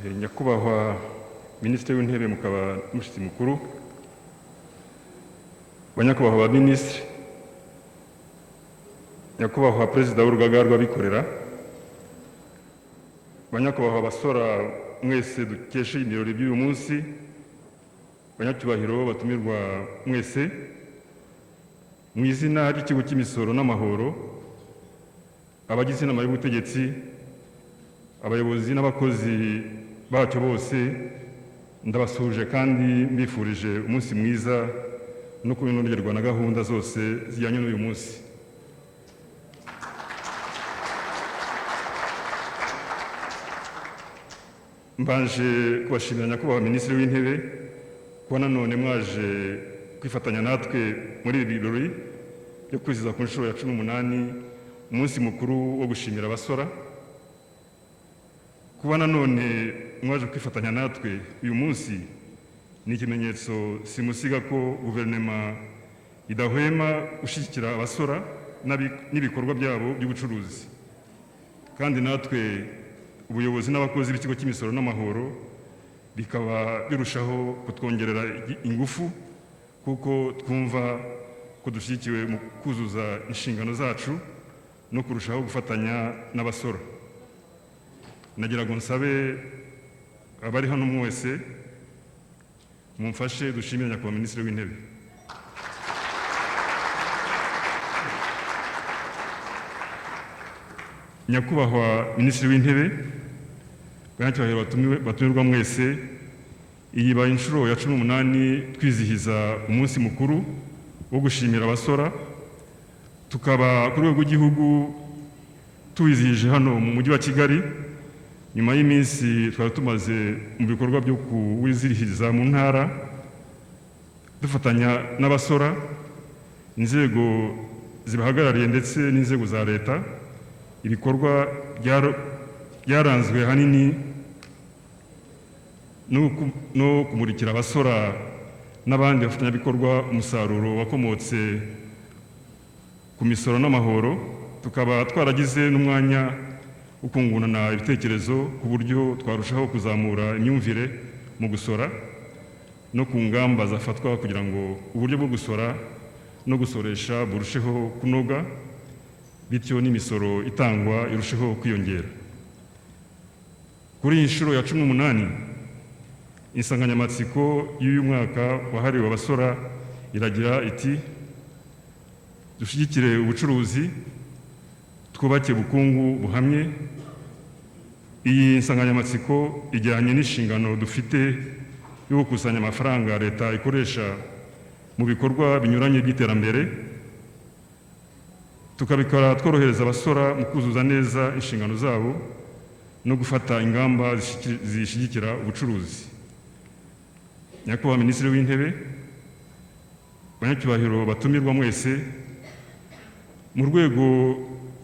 Nyakubahwa Minisitiri w'Intebe mukaba Mushyitsi Mukuru, Banyakubahwa Minisitiri, Nyakubahwa Perezida w'Urugaga rw'Abikorera, Banyakubahwa abasora mwese dukesha ibirori by'uyu munsi, Banyacyubahiro batumirwa mwese, mu izina ry'ikigo cy'imisoro n'amahoro, abagize inama y'ubutegetsi, abayobozi n'abakozi bacyo bose, ndabasuhuje kandi mbifurije umunsi mwiza no kunogerwa na gahunda zose zijyanye n'uyu munsi. Mbanje kubashimira Nyakubahwa Minisitiri w'Intebe kuba nanone mwaje kwifatanya natwe muri ibi birori byo kwizihiza ku nshuro ya 18 umunsi mukuru wo gushimira abasora. Kuba nanone mwaje kwifatanya natwe uyu munsi ni ikimenyetso simusiga ko guverinoma idahwema gushyigikira abasora n'ibikorwa byabo by'ubucuruzi, kandi natwe ubuyobozi n'abakozi b'ikigo cy'imisoro n'amahoro bikaba birushaho kutwongerera ingufu, kuko twumva ko dushyigikiwe mu kuzuza inshingano zacu no kurushaho gufatanya n'abasora. Nagira ngo nsabe abari hano mwese mumfashe dushimire Nyakubahwa Minisitiri w'Intebe. Nyakubahwa Minisitiri w'Intebe, Banyacyubahiro batumirwa mwese, iyi baye inshuro ya 18 twizihiza umunsi mukuru wo gushimira abasora, tukaba ku rwego rw'igihugu tuwizihije hano mu mujyi wa Kigali, nyuma y'iminsi twari tumaze mu bikorwa byo kuwizihiriza mu ntara dufatanya n'abasora, inzego zibahagarariye ndetse n'inzego za leta. Ibikorwa byaranzwe hanini no kumurikira abasora n'abandi bafatanyabikorwa umusaruro wakomotse ku misoro n'amahoro. Tukaba twaragize n'umwanya ukungurana ibitekerezo ku buryo twarushaho kuzamura imyumvire mu gusora no ku ngamba zafatwa kugira ngo uburyo bwo gusora no gusoresha burusheho kunoga, bityo n'imisoro itangwa irusheho kwiyongera. Kuri iyi nshuro ya 18, insanganyamatsiko y'uyu mwaka wahariwe abasora iragira iti: dushyigikire ubucuruzi, twubake ubukungu buhamye. Iyi nsanganyamatsiko ijyanye n'inshingano dufite yo gukusanya amafaranga leta ikoresha mu bikorwa binyuranye by'iterambere, tukabikora tworohereza abasora mu kuzuza neza inshingano zabo no gufata ingamba zishyigikira ubucuruzi. Nyakubahwa Minisitiri w'Intebe, Banyacyubahiro batumirwa mwese, mu rwego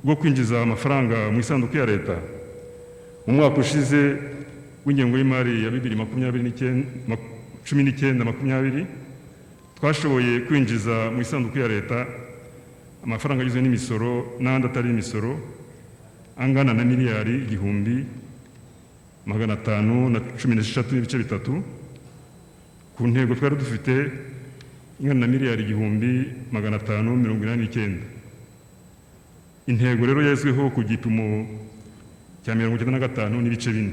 rwo kwinjiza amafaranga mu isanduku ya leta, mu mwaka ushize w'ingengo y'imari ya 2019-20 twashoboye kwinjiza mu isanduku ya leta amafaranga agizwe n'imisoro n'andi atari imisoro angana na miliyari 1,516.3 ku ntego twari dufite ingana na miliyari 1,589. Intego rero yazweho ku gipimo cya 95.4.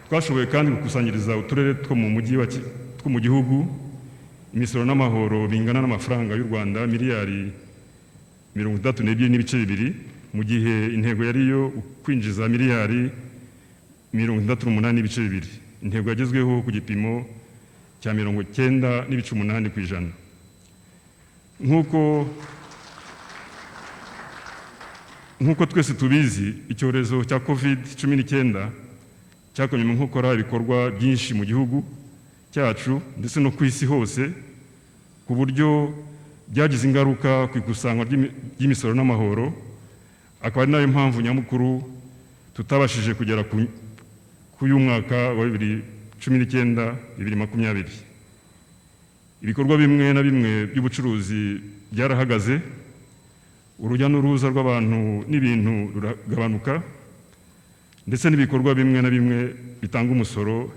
Twashoboye kandi gukusanyiriza uturere two mu gihugu imisoro n'amahoro bingana n'amafaranga y'u Rwanda miliyari 32.2, mu gihe intego yari yo kwinjiza miliyari 68.2. Intego yagezweho ku gipimo cya 90.8%. Nk'uko twese tubizi, icyorezo cya COVID-19 cyakomye mu nkokora ibikorwa byinshi mu gihugu cyacu ndetse no ku isi hose, ku buryo byagize ingaruka ku ikusanywa ry'imisoro n'amahoro. Akaba ari nayo mpamvu nyamukuru tutabashije kugera ku uyu mwaka wa 2019-2020. Ibikorwa bimwe na bimwe by'ubucuruzi byarahagaze, urujya n'uruza rw'abantu n'ibintu ruragabanuka, ndetse n'ibikorwa bimwe na bimwe bitanga umusoro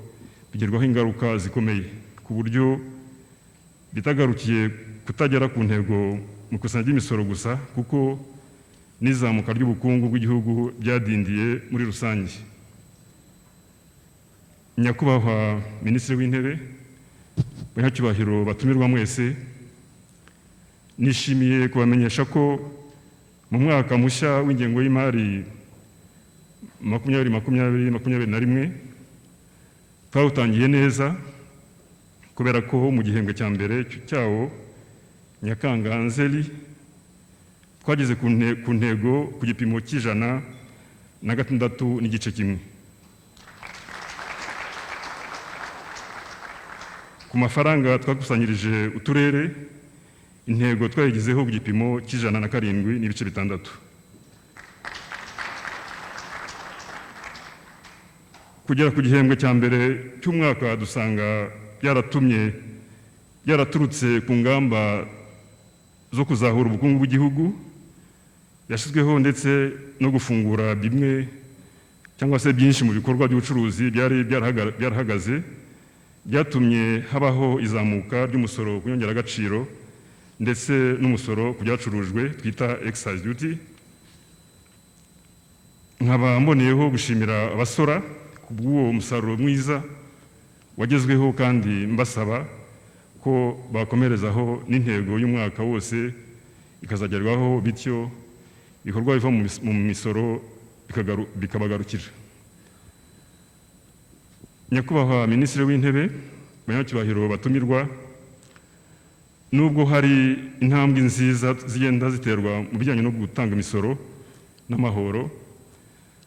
bigerwaho ingaruka zikomeye, ku buryo bitagarukiye kutagera ku ntego mu kusanya ry'imisoro gusa, kuko n'izamuka ry'ubukungu bw'igihugu byadindiye muri rusange. Nyakubahwa Minisitiri w'Intebe, banyacyubahiro batumirwa mwese, nishimiye kubamenyesha ko mu mwaka mushya w'ingengo y'imari 2020-2021 twawutangiye neza, kubera ko mu gihembwe cya mbere cyawo Nyakanga Nzeri twageze ku ntego ku gipimo cy'106.1. Ku mafaranga twakusanyirije uturere, intego twayigizeho ku gipimo cy'107.6. Kugera ku gihembwe cya mbere cy'umwaka dusanga byaraturutse ku ngamba zo kuzahura ubukungu bw'igihugu yashyizweho, ndetse no gufungura bimwe cyangwa se byinshi mu bikorwa by'ubucuruzi byari byarahagaze, byatumye habaho izamuka ry'umusoro ku nyongeragaciro ndetse n'umusoro ku byacurujwe twita excise duty. Nkaba mboneyeho gushimira abasora ku bw'uwo musaruro mwiza wagezweho, kandi mbasaba ko bakomerezaho n'intego y'umwaka wose ikazagerwaho, bityo ibikorwa biva mu misoro bikabagarukira. Nyakubahwa Minisitiri w'Intebe, banyacyubahiro batumirwa, nubwo hari intambwe nziza zigenda ziterwa mu bijyanye no gutanga imisoro n'amahoro,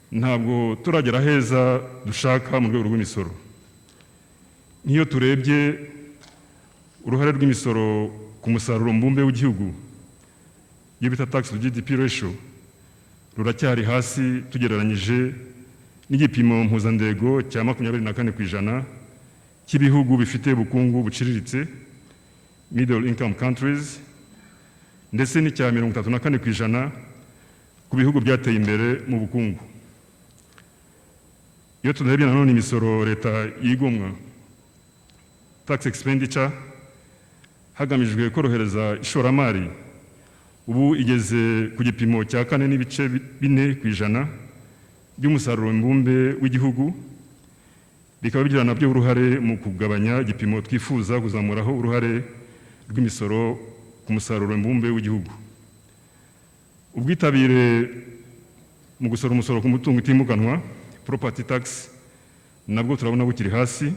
ntabwo turagera heza dushaka mu rwego rw'imisoro. Nk'iyo turebye uruhare rw'imisoro ku musaruro mbumbe w'igihugu, iyo bita tax to GDP ratio, ruracyari hasi tugereranyije n'igipimo mpuzandego cya 24% cy'ibihugu bifite ubukungu buciriritse, middle income countries, ndetse n'icya 34% ku bihugu byateye imbere mu bukungu. Iyo tunarebye nanone imisoro leta yigomwa, tax expenditure, hagamijwe korohereza ishoramari, ubu igeze ku gipimo cya 4.4% by'umusaruro mbumbe w'igihugu, bikaba bigira nabyo uruhare mu kugabanya igipimo twifuza kuzamuraho uruhare rw'imisoro ku musaruro mbumbe w'igihugu. Ubwitabire mu gusora umusoro ku mutungo utimukanwa, property tax, nabwo turabona bukiri hasi.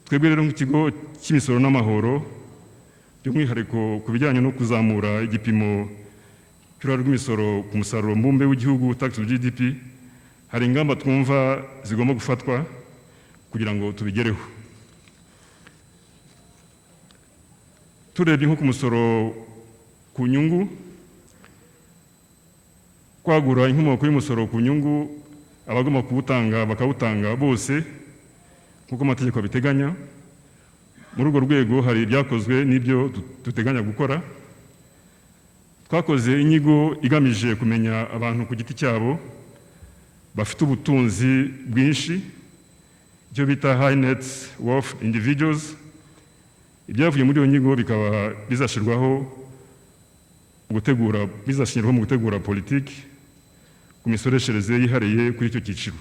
Twebwe rero nk'ikigo cy'imisoro n'amahoro, by'umwihariko ku bijyanye no kuzamura igipimo cy'uruhare rw'imisoro ku musaruro mbumbe w'igihugu, tax to GDP, hari ingamba twumva zigomba gufatwa kugira ngo tubigereho. Turebye nko ku musoro ku nyungu, kwagura inkomoko y'umusoro ku nyungu, abagomba kuwutanga bakawutanga bose nk'uko amategeko abiteganya. Muri urwo rwego hari ibyakozwe n'ibyo duteganya gukora. Twakoze inyigo igamije kumenya abantu ku giti cyabo bafite ubutunzi bwinshi, ibyo bita high net worth individuals. Ibyavuye muri iyo nyigo bikaba bizashyirwaho mu gutegura politiki ku misoreshereze yihariye kuri icyo cyiciro.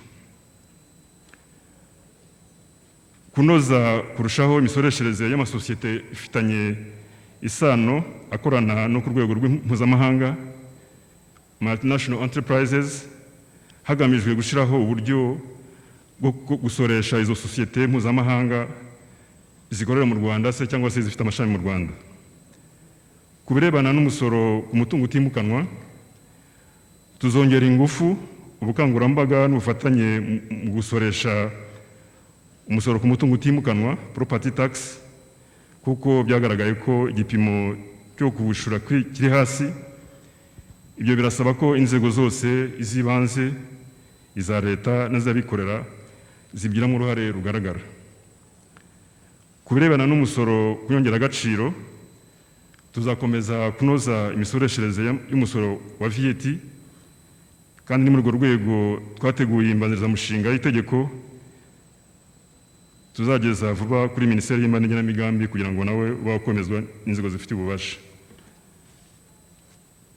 Kunoza kurushaho imisoreshereze y'amasosiyete ifitanye isano akorana no ku rwego mpuzamahanga, multinational enterprises, hagamijwe gushyiraho uburyo bwo gusoresha izo sosiyete mpuzamahanga zikorera mu Rwanda se cyangwa se zifite amashami mu Rwanda. Ku birebana n'umusoro ku mutungo utimukanwa, tuzongera ingufu ubukangurambaga n'ubufatanye mu gusoresha umusoro ku mutungo utimukanwa, property tax, kuko byagaragaye ko igipimo cyo kuwushura kiri hasi. Ibyo birasaba ko inzego zose, iz'ibanze, iza leta n'iz'abikorera, zibigiramo uruhare rugaragara. Ku birebana n'umusoro ku nyongeragaciro, tuzakomeza kunoza imisoreshereze y'umusoro wa VAT, kandi ni muri urwo rwego twateguye imbanzirizamushinga y'itegeko tuzageza vuba kuri Minisiteri y'Imari n'Igenamigambi kugira ngo nawe wakomezwa n'inzego zifite ububasha.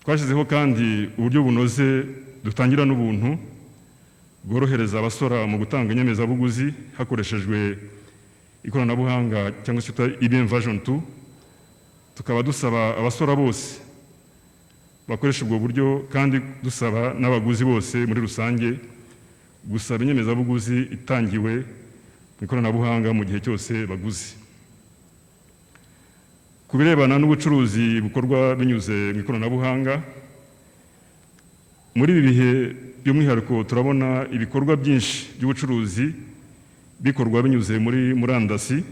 Twashyizeho kandi uburyo bunoze dutangira n'ubuntu bworohereza abasora mu gutanga inyemezabuguzi hakoreshejwe ikoranabuhanga cyangwa se IBM version 2. Tukaba dusaba abasora bose bakoresha ubwo buryo, kandi dusaba n'abaguzi bose muri rusange gusaba inyemezabuguzi itangiwe mu ikoranabuhanga mu gihe cyose baguze. Ku birebana n'ubucuruzi bukorwa binyuze mu ikoranabuhanga, muri ibi bihe by'umwihariko turabona ibikorwa byinshi by'ubucuruzi bikorwa binyuze muri murandasi,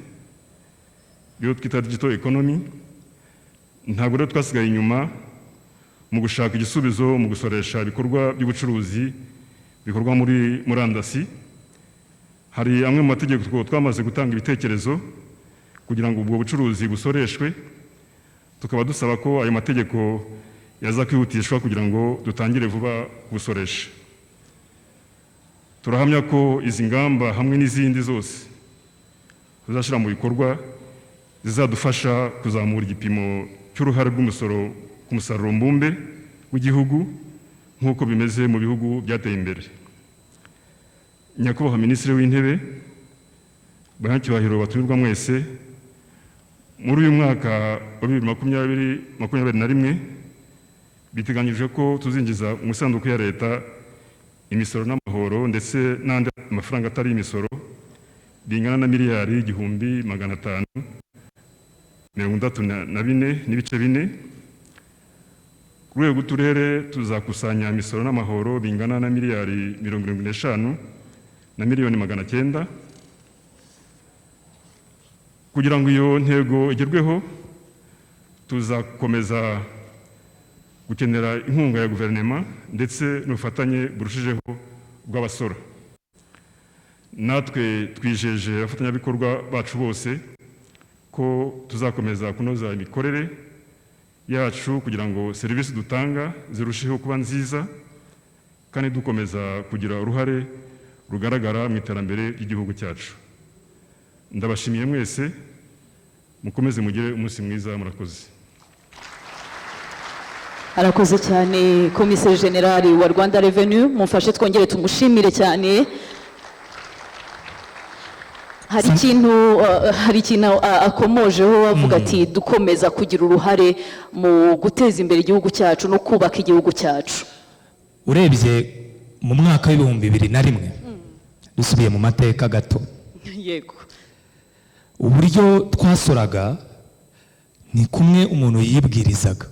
iyo twita digital economy. Ntabwo rero twasigaye inyuma mu gushaka igisubizo mu gusoresha ibikorwa by'ubucuruzi bikorwa muri murandasi. Hari amwe mu mategeko twamaze gutanga ibitekerezo kugira ngo ubwo bucuruzi busoreshwe, tukaba dusaba ko ayo mategeko yaza kwihutishwa kugira ngo dutangire vuba gusoresha. Turahamya ko izi ngamba hamwe n'izindi zose tuzashyira mu bikorwa zizadufasha kuzamura igipimo cy'uruhare rw'umusoro ku musaruro mbumbe w'igihugu nk'uko bimeze mu bihugu byateye imbere. Nyakubahwa Minisitiri w'Intebe, banyacyubahiro batumirwa mwese, muri uyu mwaka wa 2021 biteganyijwe ko tuzinjiza mu isanduku ya leta imisoro n'amahoro ndetse n'andi mafaranga atari imisoro bingana na miliyari 1,534,4 ku rwego rw'uturere tuzakusanya imisoro n'amahoro bingana na miliyari 75,900,000. Kugira ngo iyo ntego igerweho, tuzakomeza gukenera inkunga ya guverinoma ndetse n'ubufatanye burushijeho bw'abasora. Natwe twijeje abafatanyabikorwa bacu bose ko tuzakomeza kunoza imikorere yacu kugira ngo serivisi dutanga zirusheho kuba nziza, kandi dukomeza kugira uruhare rugaragara mu iterambere ry'igihugu cyacu. Ndabashimiye mwese, mukomeze mugire umunsi mwiza, murakoze. Arakoze cyane Komiseri Generali wa Rwanda Revenue, mumfashe twongere tumushimire cyane. Hari ikintu akomojeho avuga ati dukomeza kugira uruhare mu guteza imbere igihugu cyacu no kubaka igihugu cyacu. Urebye mu mwaka w'2001 dusubiye mu mateka gato, yego, uburyo twasoraga ni kumwe umuntu yibwirizaga.